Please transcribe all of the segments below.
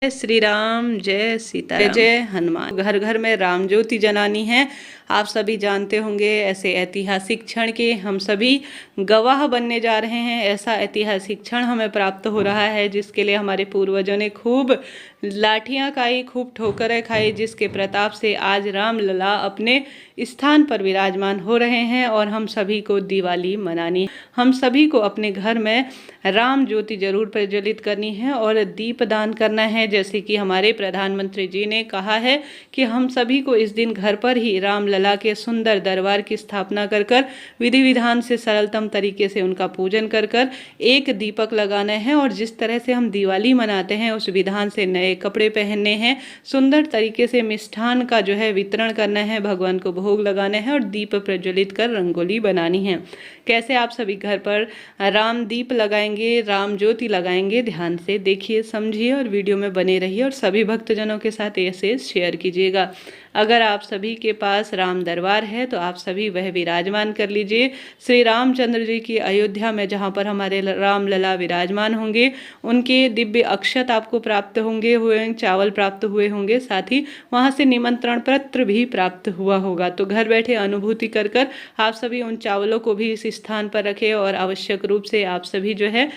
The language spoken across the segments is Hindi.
जय श्री राम, जय सीता, जय जय हनुमान। घर घर में राम ज्योति जलानी है। आप सभी जानते होंगे ऐसे ऐतिहासिक क्षण के हम सभी गवाह बनने जा रहे हैं। ऐसा ऐतिहासिक क्षण हमें प्राप्त हो रहा है जिसके लिए हमारे पूर्वजों ने खूब लाठियां खाई, खूब ठोकरें खाई, जिसके प्रताप से आज राम लला अपने स्थान पर विराजमान हो रहे हैं और हम सभी को दिवाली मनानी है। हम सभी को अपने घर में राम ज्योति जरूर प्रज्वलित करनी है और दीप दान करना है। जैसे कि हमारे प्रधानमंत्री जी ने कहा है कि हम सभी को इस दिन घर पर ही राम लला के सुंदर दरबार की स्थापना कर कर विधि विधान से सरलतम तरीके से उनका पूजन कर कर एक दीपक लगाना है। और जिस तरह से हम दिवाली मनाते हैं उस विधान से नए कपड़े पहनने हैं, सुंदर तरीके से मिष्ठान का जो है वितरण करना है, भगवान को भोग लगाना है और दीप प्रज्वलित कर रंगोली बनानी है। कैसे आप सभी घर पर राम दीप लगाएंगे, राम ज्योति लगाएंगे, ध्यान से देखिए, समझिए और वीडियो में बने रहिए और सभी भक्तजनों के साथ ऐसे शेयर कीजिएगा। अगर आप सभी के पास राम दरबार है तो आप सभी वह विराजमान कर लीजिए। श्री रामचंद्र जी की अयोध्या में जहाँ पर हमारे राम लला विराजमान होंगे, उनके दिव्य अक्षत आपको प्राप्त होंगे, चावल प्राप्त हुए होंगे, साथ ही वहाँ से निमंत्रण पत्र भी प्राप्त हुआ होगा। तो घर बैठे अनुभूति कर कर आप सभी उन चावलों को भी इस स्थान पर रखें और आवश्यक रूप से आप सभी जो है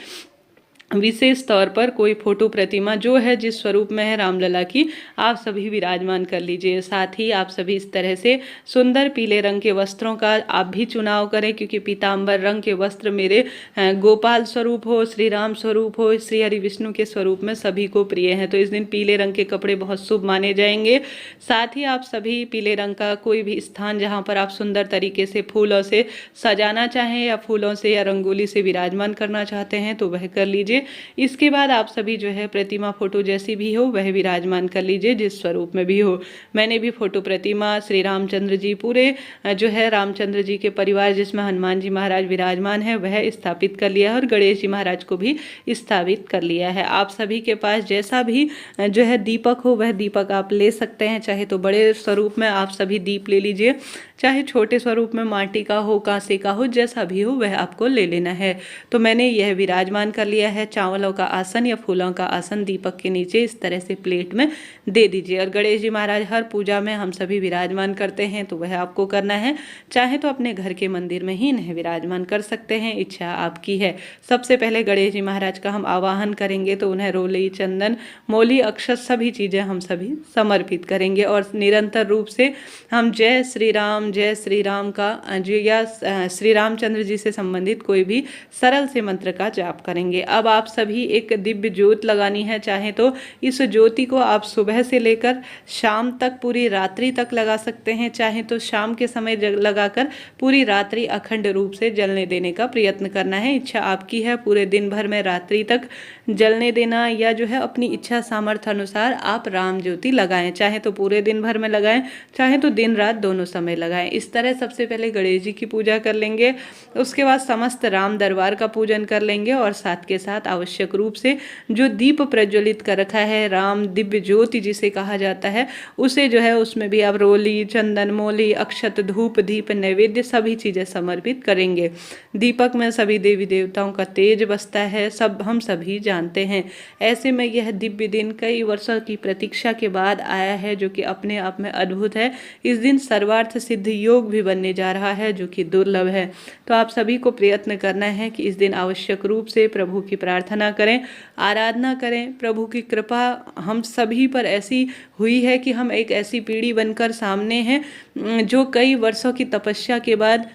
विशेष तौर पर कोई फोटो प्रतिमा जो है जिस स्वरूप में है रामलला की, आप सभी विराजमान कर लीजिए। साथ ही आप सभी इस तरह से सुंदर पीले रंग के वस्त्रों का आप भी चुनाव करें, क्योंकि पीताम्बर रंग के वस्त्र मेरे गोपाल स्वरूप हो, श्री राम स्वरूप हो, श्री हरि विष्णु के स्वरूप में सभी को प्रिय है। तो इस दिन पीले रंग के कपड़े बहुत शुभ माने जाएंगे। साथ ही आप सभी पीले रंग का कोई भी स्थान जहाँ पर आप सुंदर तरीके से फूलों से सजाना चाहें या फूलों से या रंगोली से विराजमान करना चाहते हैं तो वह कर लीजिए। इसके बाद आप सभी जो है प्रतिमा फोटो जैसी भी हो वह विराजमान कर लीजिए, जिस स्वरूप में भी हो। मैंने भी फोटो प्रतिमा श्री रामचंद्र जी पूरे जो है रामचंद्र जी के परिवार जिसमें हनुमान जी महाराज विराजमान है वह स्थापित कर लिया है और गणेश जी महाराज को भी स्थापित कर लिया है। आप सभी के पास जैसा भी जो है दीपक हो वह दीपक आप ले सकते हैं। चाहे तो बड़े स्वरूप में आप सभी दीप ले लीजिए, चाहे छोटे स्वरूप में माटी का हो, कांसे का हो, जैसा भी हो वह आपको ले लेना है। तो मैंने यह विराजमान कर लिया है। चावलों का आसन या फूलों का आसन दीपक के नीचे इस तरह से प्लेट में दे दीजिए। और गणेश जी महाराज हर पूजा में हम सभी विराजमान करते हैं तो वह आपको करना है। चाहे तो अपने घर के मंदिर में ही इन्हें विराजमान कर सकते हैं, इच्छा आपकी है। सबसे पहले गणेश जी महाराज का हम आवाहन करेंगे तो उन्हें रोली, चंदन, मौली, अक्षत सभी चीज़ें हम सभी समर्पित करेंगे और निरंतर रूप से हम जय श्री राम का या श्री रामचंद्र जी से संबंधित कोई भी सरल से मंत्र का जाप करेंगे। अब आप सभी एक दिव्य ज्योत लगानी है। चाहे तो इस ज्योति को आप सुबह से लेकर शाम तक पूरी रात्रि तक लगा सकते हैं, चाहे तो शाम के समय लगाकर पूरी रात्रि अखंड रूप से जलने देने का प्रयत्न करना है। इच्छा आपकी है, पूरे दिन भर में रात्रि तक जलने देना या जो है अपनी इच्छा सामर्थ्य अनुसार आप राम ज्योति लगाएं। चाहे तो पूरे दिन भर में लगाएं, चाहे तो दिन रात दोनों समय लगाएं। इस तरह सबसे पहले गणेश जी की पूजा कर लेंगे, उसके बाद समस्त राम दरबार का पूजन कर लेंगे और साथ के साथ आवश्यक रूप से जो दीप प्रज्वलित कर रखा है, राम दिव्य ज्योति जिसे कहा जाता है, उसे जो है उसमें भी आप रोली, चंदन, मौली, अक्षत, धूप, दीप, नैवेद्य सभी चीजें समर्पित करेंगे। दीपक में सभी देवी देवताओं का तेज बसता है, सब हम सभी जानते हैं। ऐसे में यह दिव्य दिन कई वर्षों की प्रतीक्षा के बाद आया है, जो कि अपने आप में अद्भुत है। इस दिन सर्वार्थ सिद्ध योग भी बनने जा रहा है, जो कि दुर्लभ है। तो आप सभी को प्रयत्न करना है कि इस दिन आवश्यक रूप से प्रभु की प्रार्थना करें, आराधना करें। प्रभु की कृपा हम सभी पर ऐसी हुई है कि हम एक ऐसी पीढ़ी बनकर सामने हैं जो कई वर्षों की तपस्या के बाद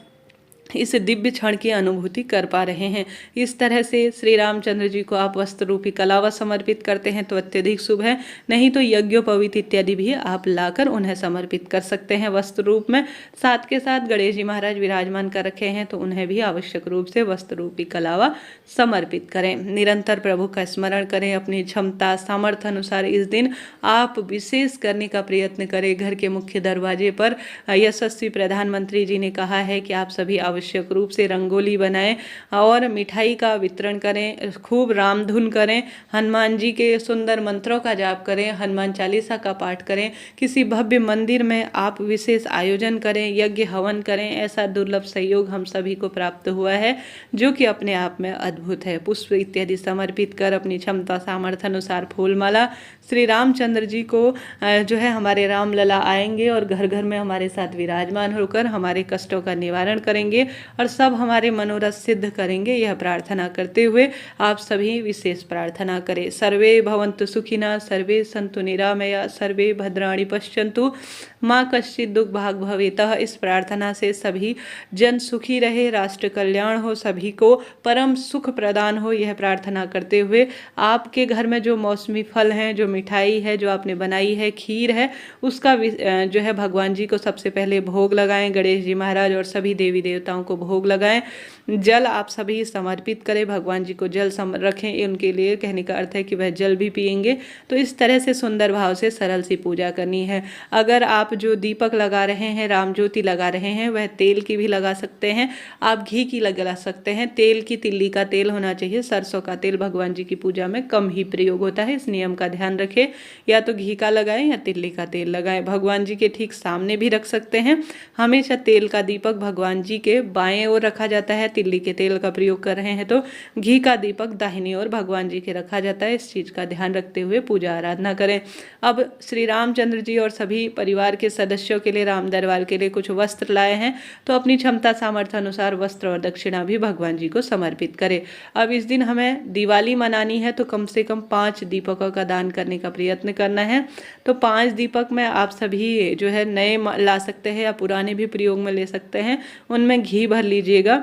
इस दिव्य क्षण की अनुभूति कर पा रहे हैं। इस तरह से श्री रामचंद्र जी को आप वस्त्र रूपी कलावा समर्पित करते हैं तो अत्यधिक शुभ है, नहीं तो यज्ञोपवीत इत्यादि भी आप लाकर उन्हें समर्पित कर सकते हैं वस्त्र रूप में। साथ के साथ गणेश जी महाराज विराजमान कर रखे हैं तो उन्हें भी आवश्यक रूप से वस्त्र रूपी कलावा समर्पित करें। निरंतर प्रभु का स्मरण करें, अपनी क्षमता सामर्थ्य अनुसार इस दिन आप विशेष करने का प्रयत्न करें। घर के मुख्य दरवाजे पर यशस्वी प्रधानमंत्री जी ने कहा है कि आप सभी आवश्यक आवश्यक रूप से रंगोली बनाएं और मिठाई का वितरण करें, खूब राम धुन करें, हनुमान जी के सुंदर मंत्रों का जाप करें, हनुमान चालीसा का पाठ करें, किसी भव्य मंदिर में आप विशेष आयोजन करें, यज्ञ हवन करें। ऐसा दुर्लभ सहयोग हम सभी को प्राप्त हुआ है जो कि अपने आप में अद्भुत है। पुष्प इत्यादि समर्पित कर अपनी क्षमता सामर्थ्य अनुसार फूलमाला श्री रामचंद्र जी को जो है हमारे रामलला आएंगे और घर घर में हमारे साथ विराजमान होकर हमारे कष्टों का निवारण करेंगे और सब हमारे मनोरथ सिद्ध करेंगे। यह प्रार्थना करते हुए आप सभी विशेष प्रार्थना करें। सर्वे भवन्तु सुखिनः, सर्वे सन्तु निरामया, सर्वे भद्राणि पश्यन्तु, माँ कश्चित् दुख भाग भवेतः। इस प्रार्थना से सभी जन सुखी रहे, राष्ट्र कल्याण हो, सभी को परम सुख प्रदान हो। यह प्रार्थना करते हुए आपके घर में जो मौसमी फल हैं, जो मिठाई है जो आपने बनाई है, खीर है, उसका जो है भगवान जी को सबसे पहले भोग लगाएं। गणेश जी महाराज और सभी देवी देवताओं को भोग लगाएं। जल आप सभी समर्पित करें, भगवान जी को जल रखें। उनके लिए कहने का अर्थ है कि वह जल भी पिएंगे। तो इस तरह से सुंदर भाव से सरल सी पूजा करनी है। अगर आप जो दीपक लगा रहे हैं, राम ज्योति लगा रहे हैं, वह तेल की भी लगा सकते हैं, आप घी की लगा सकते हैं। तेल की तिल्ली का तेल होना चाहिए, सरसों का तेल भगवान जी की पूजा में कम ही प्रयोग होता है, इस नियम का ध्यान रखें। या तो घी का लगाएं या तिल्ली का तेल लगाएं। भगवान जी के ठीक सामने भी रख सकते हैं। हमेशा तेल का दीपक भगवान जी के बाएं ओर रखा जाता है। तिल्ली के तेल का प्रयोग कर रहे हैं तो घी का दीपक दाहिनी ओर भगवान जी के रखा जाता है। इस चीज का ध्यान रखते हुए पूजा आराधना करें। अब श्री रामचंद्र जी और सभी परिवार के सदस्यों के लिए, राम दरबार के लिए कुछ वस्त्र लाए हैं, तो अपनी क्षमता सामर्थ्य अनुसार वस्त्र और दक्षिणा भी भगवान जी को समर्पित करें। अब इस दिन हमें दिवाली मनानी है तो कम से कम 5 दीपकों का दान करने का प्रयत्न करना है। तो 5 दीपक में आप सभी जो है नए ला सकते हैं या पुराने भी प्रयोग में ले सकते हैं। उनमें घी भर लीजिएगा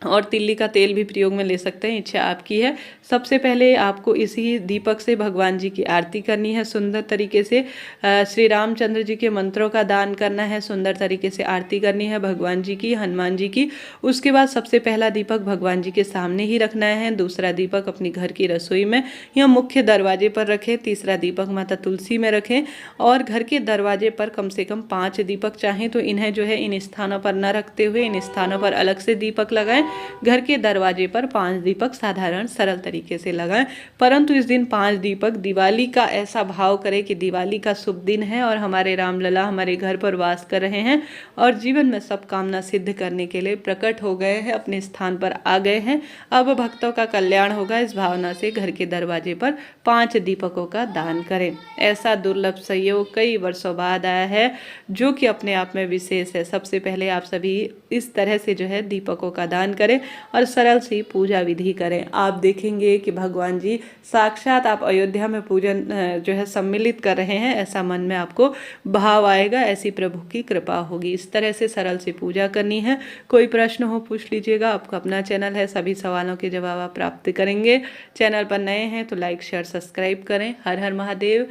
और तिल्ली का तेल भी प्रयोग में ले सकते हैं, इच्छा आपकी है। सबसे पहले आपको इसी दीपक से भगवान जी की आरती करनी है सुंदर तरीके से। श्री रामचंद्र जी के मंत्रों का दान करना है, सुंदर तरीके से आरती करनी है भगवान जी की, हनुमान जी की। उसके बाद सबसे पहला दीपक भगवान जी के सामने ही रखना है, दूसरा दीपक अपनी घर की रसोई में या मुख्य दरवाजे पर रखें, तीसरा दीपक माता तुलसी में रखें और घर के दरवाजे पर कम से कम 5 दीपक चाहें तो इन्हें जो है इन स्थानों पर न रखते हुए इन स्थानों पर अलग से दीपक लगाएं। घर के दरवाजे पर 5 दीपक साधारण सरल तरीके से लगाएं। परंतु इस दिन 5 दीपक दिवाली का ऐसा भाव करें कि दिवाली का शुभ दिन है और हमारे रामलला हमारे घर पर वास कर रहे हैं और जीवन में सब कामना सिद्ध करने के लिए प्रकट हो गए हैं, अपने स्थान पर आ गए हैं। अब भक्तों का कल्याण होगा, इस भावना से घर के दरवाजे पर 5 दीपकों का दान करें। ऐसा दुर्लभ सहयोग कई वर्षों बाद आया है जो कि अपने आप में विशेष है। सबसे पहले आप सभी इस तरह से जो है दीपकों का दान करें और सरल सी पूजा विधि करें। आप देखेंगे कि भगवान जी साक्षात आप अयोध्या में पूजन जो है सम्मिलित कर रहे हैं, ऐसा मन में आपको भाव आएगा, ऐसी प्रभु की कृपा होगी। इस तरह से सरल सी पूजा करनी है। कोई प्रश्न हो पूछ लीजिएगा, आपका अपना चैनल है, सभी सवालों के जवाब आप प्राप्त करेंगे। चैनल पर नए हैं तो लाइक शेयर सब्सक्राइब करें। हर हर महादेव।